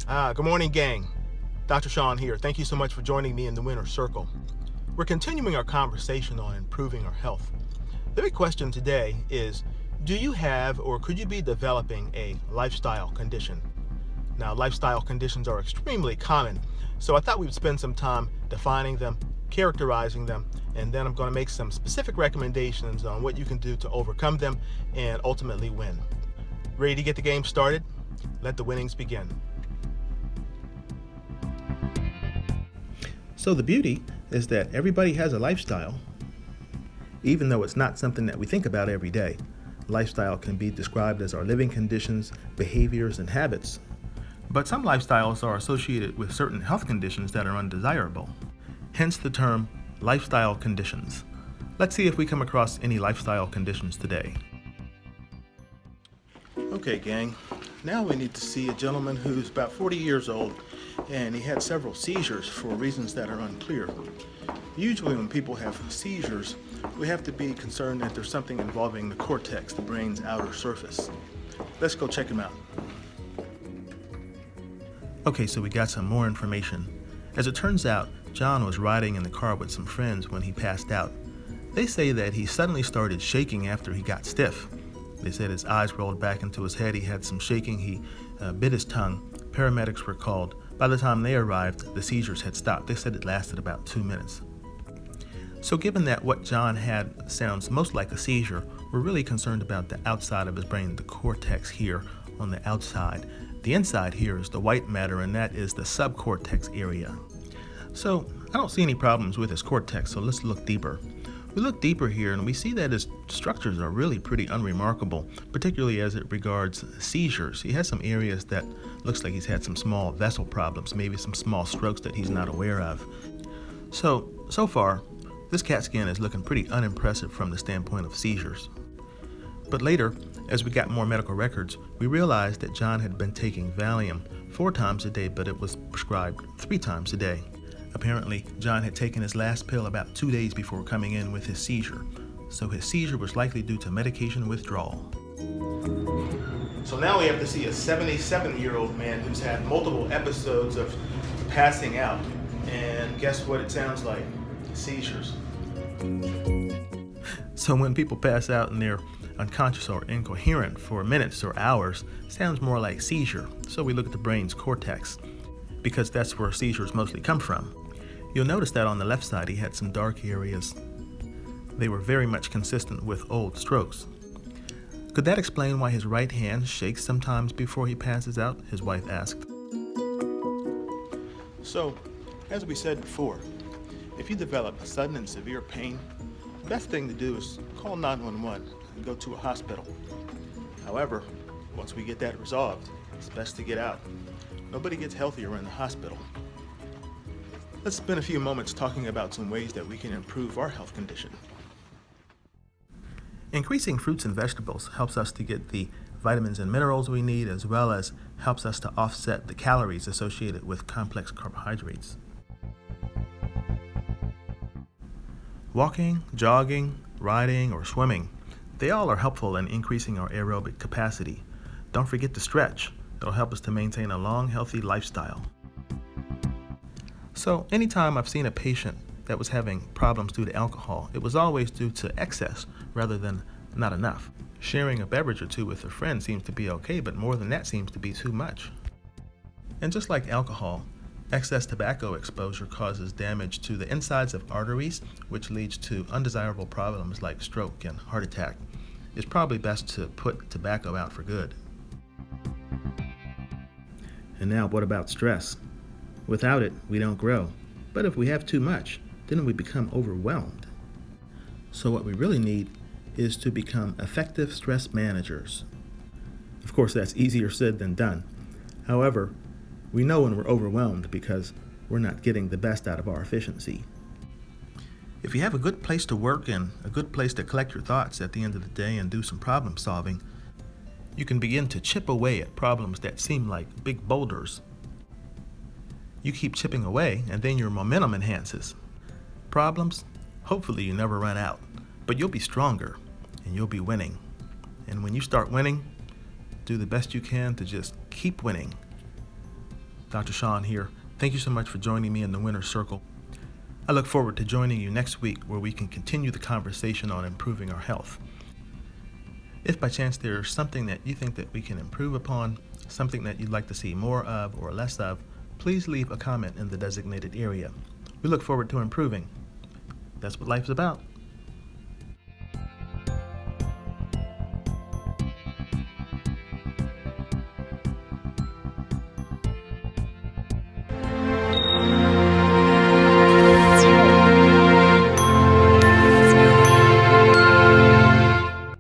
Good morning, gang. Dr. Sean here. Thank you so much for joining me in the Winner's Circle. We're continuing our conversation on improving our health. The big question today is, do you have or could you be developing a lifestyle condition? Now, lifestyle conditions are extremely common, so I thought we'd spend some time defining them, characterizing them, and then I'm going to make some specific recommendations on what you can do to overcome them and ultimately win. Ready to get the game started? Let the winnings begin. So the beauty is that everybody has a lifestyle, even though it's not something that we think about every day. Lifestyle can be described as our living conditions, behaviors, and habits. But some lifestyles are associated with certain health conditions that are undesirable. Hence the term lifestyle conditions. Let's see if we come across any lifestyle conditions today. Okay, gang. Now we need to see a gentleman who's about 40 years old, and he had several seizures for reasons that are unclear. Usually when people have seizures, we have to be concerned that there's something involving the cortex, the brain's outer surface. Let's go check him out. Okay, so we got some more information. As it turns out, John was riding in the car with some friends when he passed out. They say that he suddenly started shaking after he got stiff. They said his eyes rolled back into his head, he had some shaking, he bit his tongue. Paramedics were called. By the time they arrived, the seizures had stopped. They said it lasted about 2 minutes. So given that what John had sounds most like a seizure, we're really concerned about the outside of his brain, the cortex here on the outside. The inside here is the white matter, and that is the subcortex area. So I don't see any problems with his cortex, so let's look deeper. We look deeper here and we see that his structures are really pretty unremarkable, particularly as it regards seizures. He has some areas that looks like he's had some small vessel problems, maybe some small strokes that he's not aware of. So far, this CAT scan is looking pretty unimpressive from the standpoint of seizures. But later, as we got more medical records, we realized that John had been taking Valium 4 times a day, but it was prescribed 3 times a day. Apparently, John had taken his last pill about 2 days before coming in with his seizure. So his seizure was likely due to medication withdrawal. So now we have to see a 77-year-old man who's had multiple episodes of passing out. And guess what it sounds like? Seizures. So when people pass out and they're unconscious or incoherent for minutes or hours, sounds more like seizure. So we look at the brain's cortex, because that's where seizures mostly come from. You'll notice that on the left side he had some dark areas. They were very much consistent with old strokes. Could that explain why his right hand shakes sometimes before he passes out? His wife asked. So, as we said before, if you develop sudden and severe pain, the best thing to do is call 911 and go to a hospital. However, once we get that resolved, it's best to get out. Nobody gets healthier in the hospital. Let's spend a few moments talking about some ways that we can improve our health condition. Increasing fruits and vegetables helps us to get the vitamins and minerals we need, as well as helps us to offset the calories associated with complex carbohydrates. Walking, jogging, riding, or swimming, they all are helpful in increasing our aerobic capacity. Don't forget to stretch. It'll help us to maintain a long, healthy lifestyle. So anytime I've seen a patient that was having problems due to alcohol, it was always due to excess rather than not enough. Sharing a beverage or two with a friend seems to be okay, but more than that seems to be too much. And just like alcohol, excess tobacco exposure causes damage to the insides of arteries, which leads to undesirable problems like stroke and heart attack. It's probably best to put tobacco out for good. And now, what about stress? Without it, we don't grow. But if we have too much, then we become overwhelmed. So what we really need is to become effective stress managers. Of course, that's easier said than done. However, we know when we're overwhelmed because we're not getting the best out of our efficiency. If you have a good place to work and a good place to collect your thoughts at the end of the day and do some problem solving, you can begin to chip away at problems that seem like big boulders. You keep chipping away, and then your momentum enhances. Problems, hopefully you never run out, but you'll be stronger, and you'll be winning. And when you start winning, do the best you can to just keep winning. Dr. Sean here. Thank you so much for joining me in the Winner's Circle. I look forward to joining you next week where we can continue the conversation on improving our health. If by chance there's something that you think that we can improve upon, something that you'd like to see more of or less of, please leave a comment in the designated area. We look forward to improving. That's what life's about.